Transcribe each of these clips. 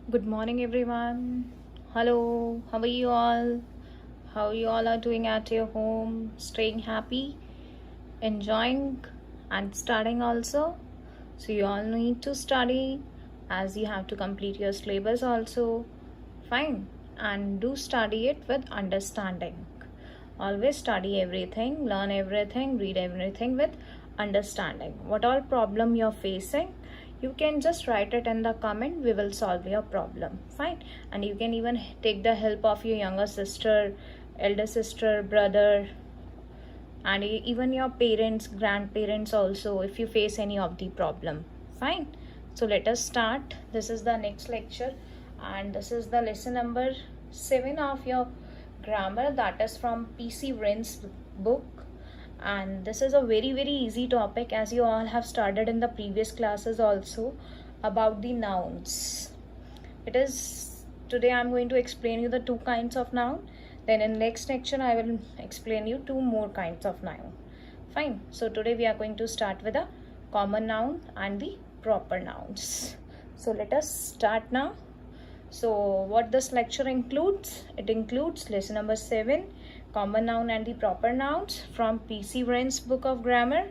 Good morning, everyone. Hello, how are you all? How you all are doing at your home? Staying happy, enjoying, and studying also. So, you all need to study as you have to complete your syllabus also. Fine, and do study it with understanding. Always study everything, learn everything, read everything with understanding. What all problem you're facing, you can just write it in the comment. We will solve your problem. Fine. And you can even take the help of your younger sister, elder sister, brother, and even your parents, grandparents also, if you face any of the problem. Fine. So let us start. This is the next lecture, and this is the lesson number 7 of your grammar, that is from PC Wren's book. And this is a very easy topic, as you all have started in the previous classes also, about the nouns. It is today I'm going to explain you the two kinds of noun. Then in next lecture I will explain you two more kinds of noun. Fine. So today we are going to start with the common noun and the proper nouns. So let us start now. So what this lecture includes? It includes lesson number 7, common noun and the proper nouns, from PC Wren's book of grammar,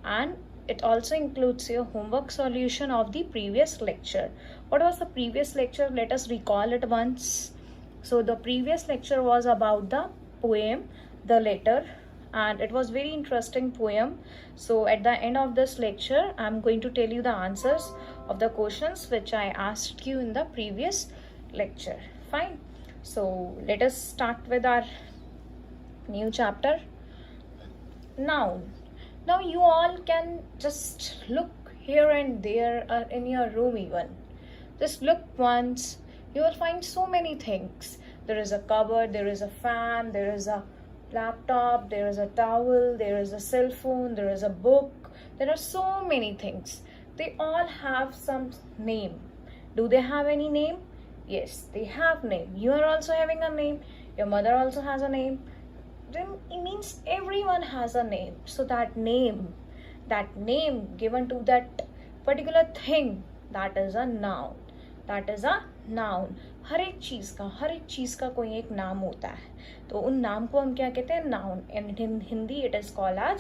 and it also includes your homework solution of the previous lecture. What was the previous lecture? Let us recall it once. So the previous lecture was about the poem The Letter, and it was very interesting poem. So at the end of this lecture I'm going to tell you the answers of the questions which I asked you in the previous lecture. Fine. So let us start with our new chapter, noun. Now you all can just look here and there, in your room even. Just look once, you will find so many things. There is a cupboard, there is a fan, there is a laptop, there is a towel, there is a cell phone, there is a book. There are so many things. They all have some name. Do they have any name? Yes, they have name. You are also having a name. Your mother also has a name. Then it means everyone has a name. So that name given to that particular thing, that is a noun. That is a noun. हर एक चीज़ का कोई एक नाम होता है, तो उन नाम को हम क्या कहते हैं? Noun. In Hindi it is called as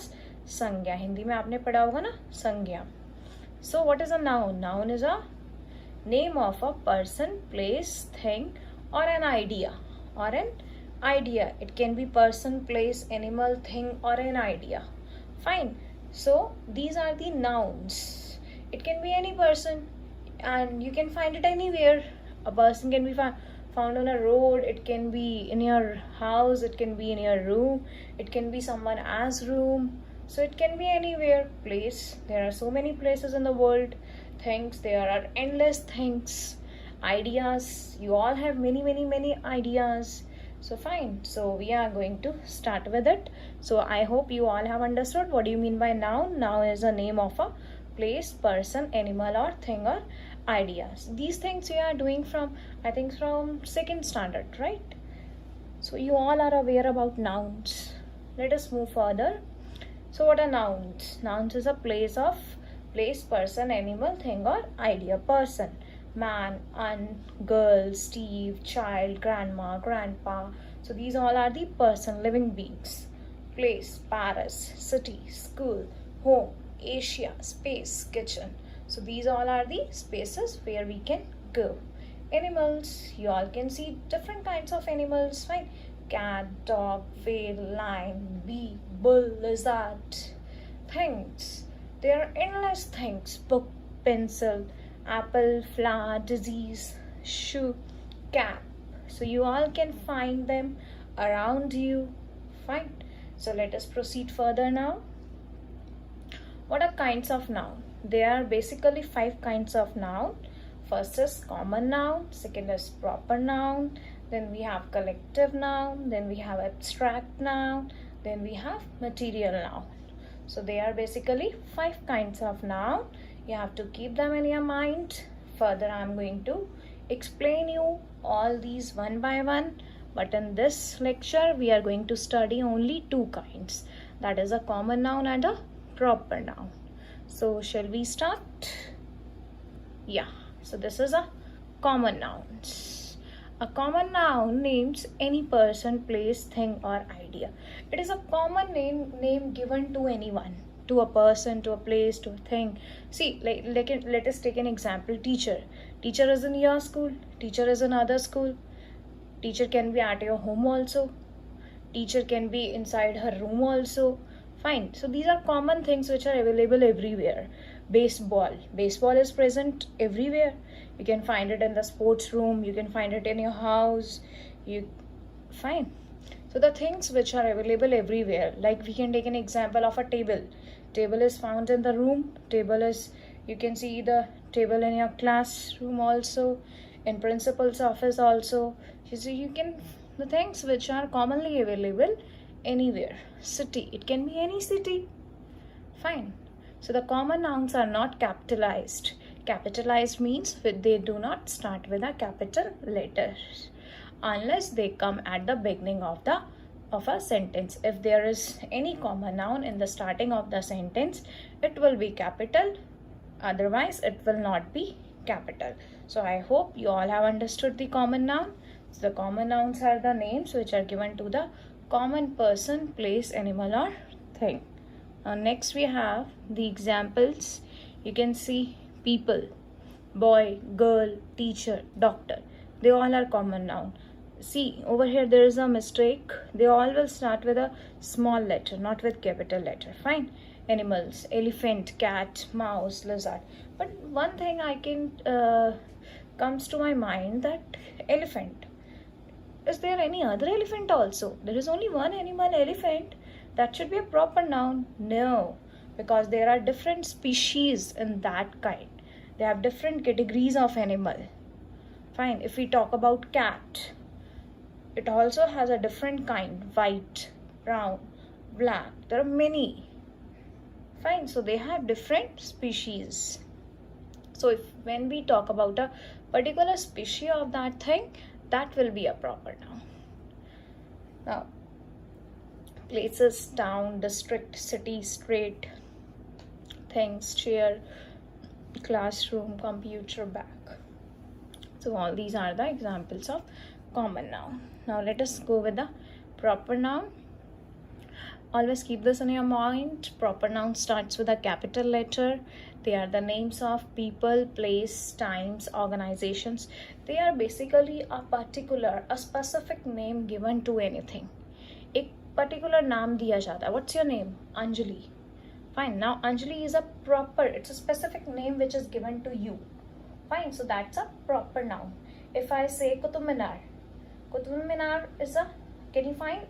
संज्ञा. हिंदी में आपने पढ़ा होगा ना, संज्ञा. So what is a noun? Noun is a name of a person, place, thing, or an idea. It can be person, place, animal, thing, or an idea. Fine. So these are the nouns. It can be any person, and you can find it anywhere. A person can be found on a road, it can be in your house, it can be in your room, it can be someone else's room. So it can be anywhere. Place, there are so many places in the world. Things, there are endless things. Ideas, you all have many ideas. So fine. So we are going to start with it. So I hope you all have understood what do you mean by noun. Noun is a name of a place, person, animal, or thing, or ideas. These things we are doing from, I think, from 2nd standard, right? So you all are aware about nouns. Let us move further. So what are nouns? Nouns is a place, person, animal, thing, or idea. Person, man, girl, Steve, child, grandma, grandpa. So these all are the person, living beings. Place, Paris, city, school, home, Asia, space, kitchen. So these all are the spaces where we can go. Animals, you all can see different kinds of animals, right? Cat, dog, whale, lion, bee, bull, lizard. Things, there are endless things: book, pencil, apple, flower, disease, shoe, cap. So you all can find them around you. Fine. So let us proceed further now. What are kinds of noun? There are basically 5 kinds of noun. First is common noun, second is proper noun, then we have collective noun, then we have abstract noun, then we have material noun. So there are basically 5 kinds of noun. You have to keep them in your mind. Further I am going to explain you all these one by one. But in this lecture we are going to study only 2 kinds. That is a common noun and a proper noun. So shall we start? Yeah. So this is a Common nouns. A common noun names any person, place, thing, or idea. It is a common name given to anyone, to a person, to a place, to a thing. See, let us take an example. Teacher. Teacher is in your school. Teacher is in other school. Teacher can be at your home also. Teacher can be inside her room also. Fine. So these are common things which are available everywhere. Baseball. Baseball is present everywhere. You can find it in the sports room. You can find it in your house. Fine. So the things which are available everywhere, like we can take an example of a table. Table is found in the room. You can see the table in your classroom also, in principal's office also. The things which are commonly available anywhere. City. It can be any city. Fine. So the common nouns are not capitalized. Capitalized means they do not start with a capital letter unless they come at the beginning of a sentence. If there is any common noun in the starting of the sentence, it will be capital. Otherwise, it will not be capital. So I hope you all have understood the common noun. So the common nouns are the names which are given to the common person, place, animal, or thing. Now next we have the examples. You can see people, boy, girl, teacher, doctor. They all are common noun. See, over here there is a mistake. They all will start with a small letter, not with capital letter. Fine. Animals, elephant, cat, mouse, lizard. But one thing comes to my mind, that elephant. Is there any other elephant also? There is only one animal, elephant. That should be a proper noun. No, because there are different species in that kind. They have different categories of animal. Fine. If we talk about cat, it also has a different kind. White, brown, black. There are many. Fine. So they have different species. So when we talk about a particular species of that thing, that will be a proper noun. Now, places, town, district, city, street, things, chair, classroom, computer, bag. So all these are the examples of common noun. Now let us go with the proper noun. Always keep this in your mind. Proper noun starts with a capital letter. They are the names of people, place, times, organizations. They are basically a specific name given to anything. एक particular नाम दिया जाता है. What's your name? Anjali. Fine. Now Anjali is it's a specific name which is given to you. Fine. So that's a proper noun. If I say Qutub Minar can you find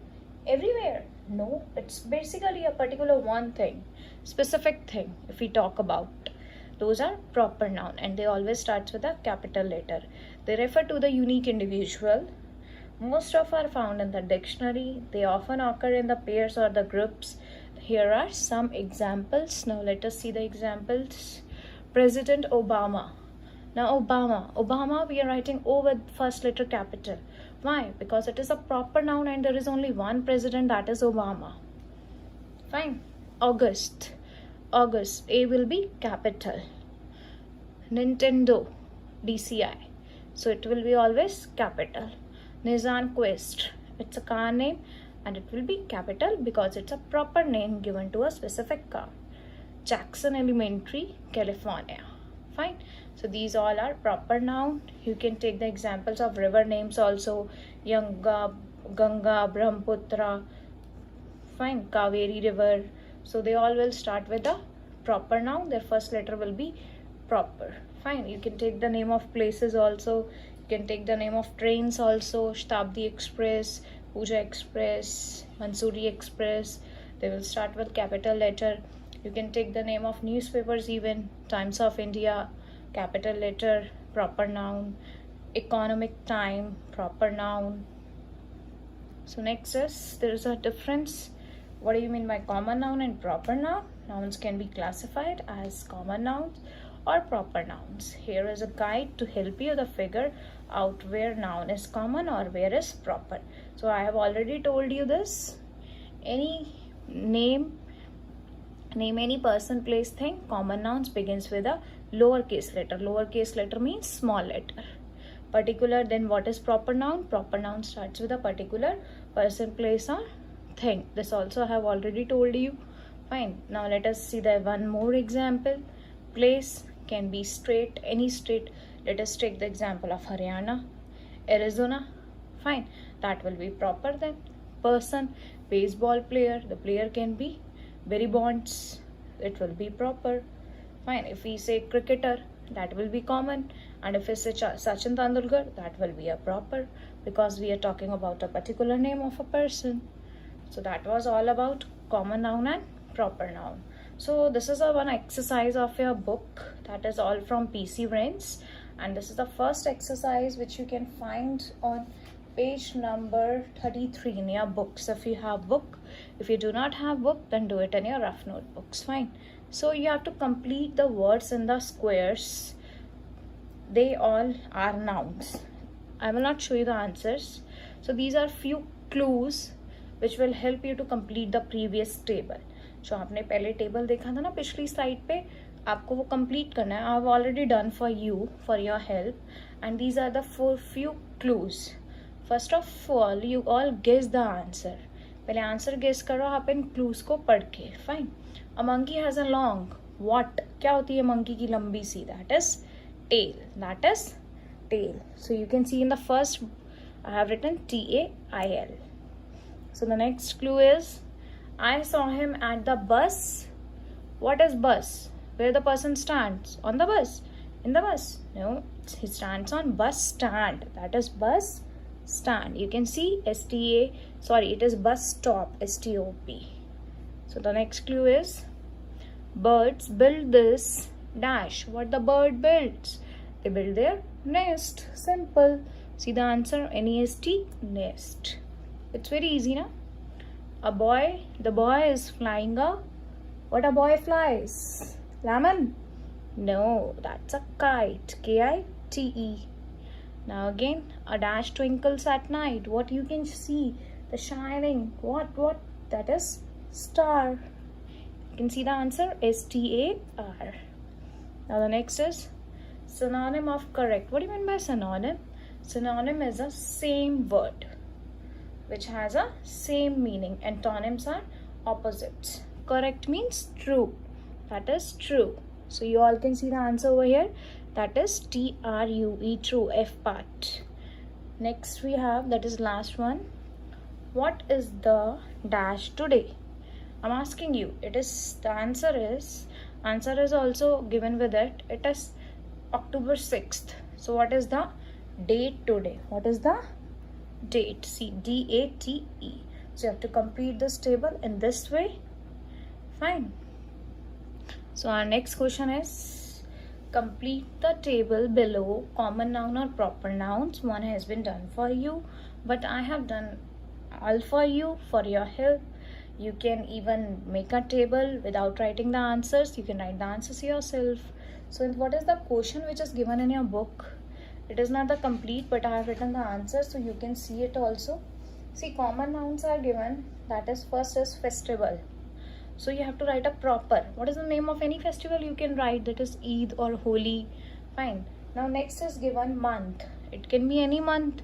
everywhere? No, it's basically a particular one thing, specific thing. If we talk about, those are proper noun, and they always starts with a capital letter. They refer to the unique individual. Most of are found in the dictionary. They often occur in the pairs or the groups. Here are some examples. Now let us see the examples. President Obama. Now Obama, we are writing O with first letter capital. Why? Because it is a proper noun and there is only one president, that is Obama. Fine. August, A will be capital. Nintendo, DCI. So it will be always capital. Nissan Quest, it's a car name and it will be capital because it's a proper name given to a specific car. Jackson Elementary, California. Fine. So these all are proper noun. You can take the examples of river names also. Ganga, Brahmaputra. Fine. Kaveri River. So they all will start with a proper noun. Their first letter will be proper. Fine. You can take the name of places also. You can take the name of trains also. Shatabdi Express, Pooja Express, Mansoori Express. They will start with capital letter. You can take the name of newspapers even. Times of India, capital letter, proper noun. Economic time, proper noun. So next is, there is a difference. What do you mean by common noun and proper noun? Nouns can be classified as common nouns or proper nouns. Here is a guide to help you to figure out where noun is common or where is proper. So I have already told you this. Any name any person, place, thing. Common nouns begins with a lowercase letter. Lowercase letter means small letter. Particular, then what is proper noun? Proper noun starts with a particular person, place or thing. This also I have already told you. Fine. Now let us see the one more example. Place can be state, any state. Let us take the example of Haryana, Arizona. Fine, that will be proper then. Person, baseball player, the player can be Barry Bonds, it will be proper. Fine, if we say cricketer, that will be common, and if we say Sachin Tendulkar, that will be a proper, because we are talking about a particular name of a person. So that was all about common noun and proper noun. So this is a one exercise of your book, that is all from PC Brains, and this is the first exercise which you can find on page number 33 in your books. If you have book, if you do not have book, then do it in your rough notebooks. Fine. So you have to complete the words in the squares. They all are nouns. I will not show you the answers. So these are few clues which will help you to complete the previous table. जो आपने पहले table देखा था ना पिछली slide पे, आपको वो कंप्लीट करना है. I have already done for you for your help, and these are the four few clues. First of all you all guess the answer. पहले आंसर गेस करो आप इन क्लूज को पढ़ के. Fine. A monkey has a long what. क्या होती है मंकी की लंबी सी? That is tail. That is tail. So you can see in the first I have written TAIL. So the next clue is, I saw him at the bus. What is bus? Where the person stands? On the bus? In the bus? No, he stands on bus stand. That is bus stand. You can see it is bus stop, STOP. So the next clue is, birds build this dash. What the bird builds? They build their nest. Simple. See the answer, NEST, nest. It's very easy, na? The boy is flying what a boy flies? Lemon? No, that's a kite. KITE. Now again, a dash twinkles at night. What you can see? The shining. What? That is star. You can see the answer, STAR. Now the next is synonym of correct. What do you mean by synonym? Synonym is a same word which has a same meaning. Antonyms are opposites. Correct means true. That is true. So you all can see the answer over here. That is TRUE, true, F part. Next we have, that is last one. What is the dash today? I'm asking you. The answer is also given with it. It is October 6th. So what is the date today? What is the date? See, DATE. So you have to complete this table in this way. Fine. So our next question is, complete the table below common noun or proper nouns. One has been done for you, but I have done all for you for your help. You can even make a table without writing the answers. You can write the answers yourself. So what is the question which is given in your book? It is not the complete, but I have written the answer so you can see it also. See, common nouns are given. That is, first is festival. So you have to write a proper. What is the name of any festival? You can write, that is Eid or Holi. Fine. Now next is given month. It can be any month.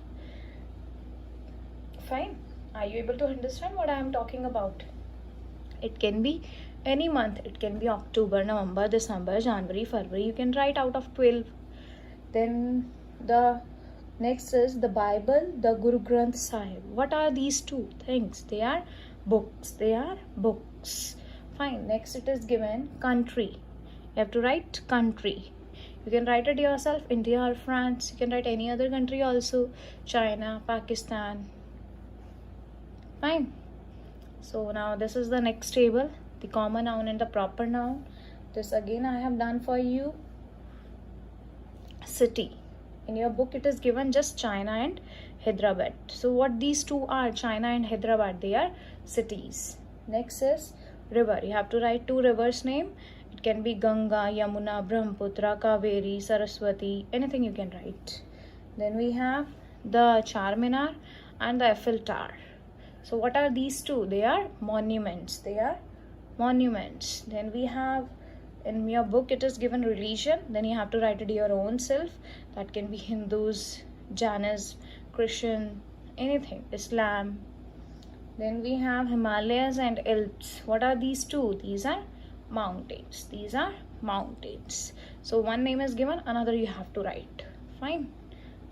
Fine. Are you able to understand what I am talking about? It can be any month. It can be October, November, December, January, February. You can write out of 12. Then the next is the Bible, the Guru Granth Sahib. What are these two things? They are books. They are books. Fine. Next it is given country. You have to write country. You can write it yourself, India or France. You can write any other country also, China, Pakistan. Fine. So now this is the next table, the common noun and the proper noun. This again I have done for you. City. In your book it is given just China and Hyderabad. So what these two are, China and Hyderabad, they are cities. Next is river. You have to write two rivers name. It can be Ganga, Yamuna, Brahmaputra, Kaveri, Saraswati, anything you can write. Then we have the Charminar and the Eiffel Tower. So what are these two? They are monuments. They are monuments. Then we have, in your book it is given religion. Then you have to write it your own self. That can be Hindus, Jainism, Christian, anything, Islam. Then we have Himalayas and Alps. What are these two? These are mountains. These are mountains. So one name is given, another you have to write. Fine.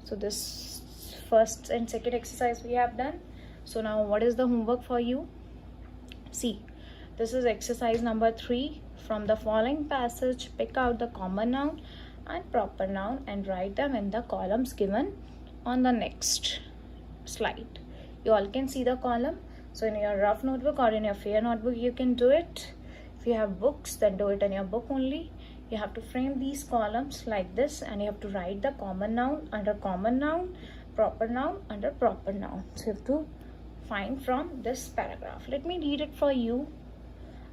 So this first and second exercise we have done. So now what is the homework for you? See, this is exercise number 3. From the following passage, pick out the common noun and proper noun and write them in the columns given on the next slide. You all can see the column. So in your rough notebook or in your fair notebook, you can do it. If you have books, then do it in your book only. You have to frame these columns like this, and you have to write the common noun under common noun, proper noun under proper noun. So you have to find from this paragraph. Let me read it for you.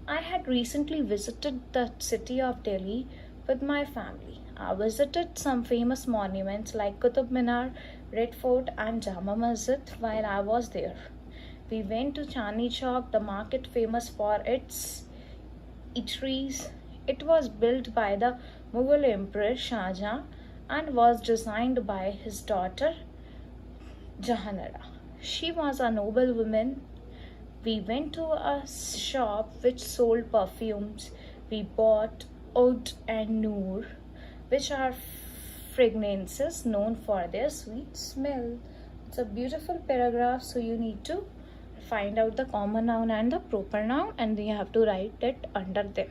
I had recently visited the city of Delhi with my family. I visited some famous monuments like Qutub Minar, Red Fort and Jama Masjid while I was there. We went to Chandni Chowk, the market famous for its eateries. It was built by the Mughal Emperor Shah Jahan and was designed by his daughter Jahanara. She was a noble woman. We went to a shop which sold perfumes. We bought Oud and Noor, which are fragrances known for their sweet smell. It's a beautiful paragraph, so you need to find out the common noun and the proper noun, and you have to write it under them.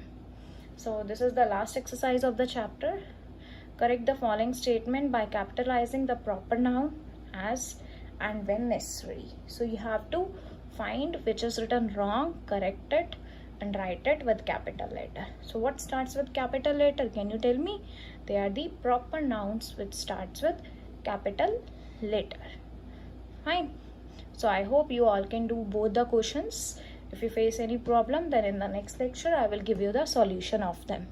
So this is the last exercise of the chapter. Correct the following statement by capitalizing the proper noun as and when necessary. So you have to find which is written wrong, correct it and write it with capital letter. So what starts with capital letter? Can you tell me? They are the proper nouns which starts with capital letter. Fine. So I hope you all can do both the questions. If you face any problem, then in the next lecture I will give you the solution of them.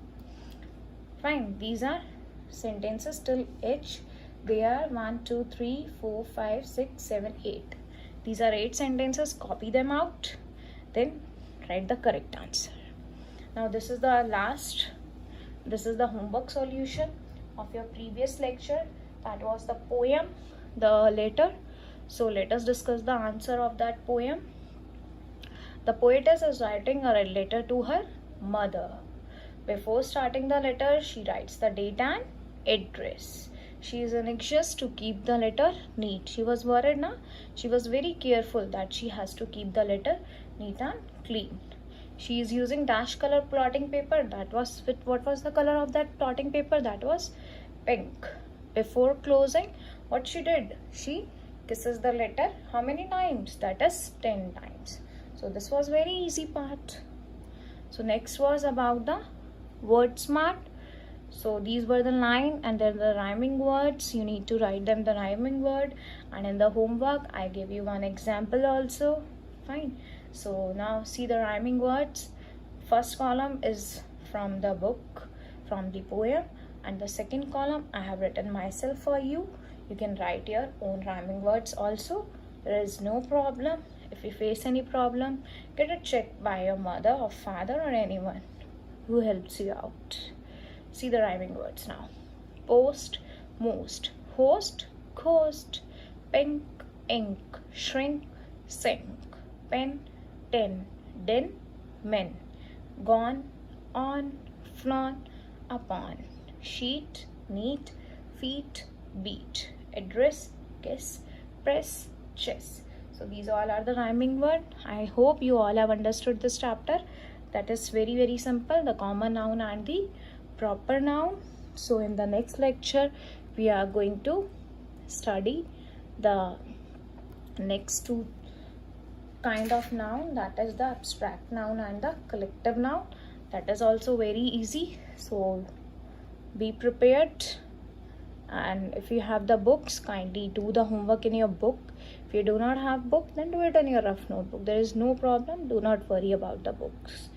Fine. These are sentences till H. They are 1, 2, 3, 4, 5, 6, 7, 8. These are 8 sentences. Copy them out. Then write the correct answer. Now this is the last. This is the homework solution of your previous lecture. That was the poem, the letter. So let us discuss the answer of that poem. The poetess is writing a letter to her mother. Before starting the letter, she writes the date and address. She is anxious to keep the letter neat. She was worried, na? She was very careful that she has to keep the letter neat and clean. She is using dash color plotting paper. What was the color of that plotting paper? That was pink. Before closing, what she did? She kisses the letter how many times? That is 10 times. So this was very easy part. So next was about the word smart. So these were the line and then the rhyming words. You need to write them the rhyming word, and in the homework I gave you one example also. Fine. So now see the rhyming words. First column is from the book, from the poem, and the second column I have written myself for you. You can write your own rhyming words also. There is no problem. If you face any problem, get it checked by your mother or father or anyone who helps you out. See the rhyming words now. Post, most, host, ghost, pink, ink, shrink, sink, pen, tin, din, men, gone, on, flaunt, upon, sheet, neat, feet, beat, address, kiss, press, chess. So these all are the rhyming word. I hope you all have understood this chapter. That is very, very simple. The common noun and the proper noun. So in the next lecture, we are going to study the next two kind of noun, that is the abstract noun and the collective noun. That is also very easy. So be prepared. And if you have the books, kindly do the homework in your book. If you do not have book, then do it in your rough notebook. There is no problem. Do not worry about the books.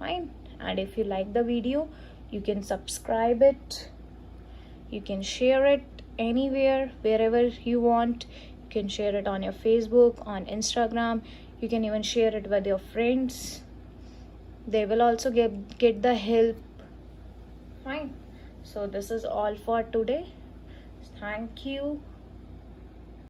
Fine. And if you like the video, you can subscribe it. You can share it anywhere, wherever you want. You can share it on your Facebook, on Instagram. You can even share it with your friends. They will also get the help. Fine. So this is all for today. Thank you.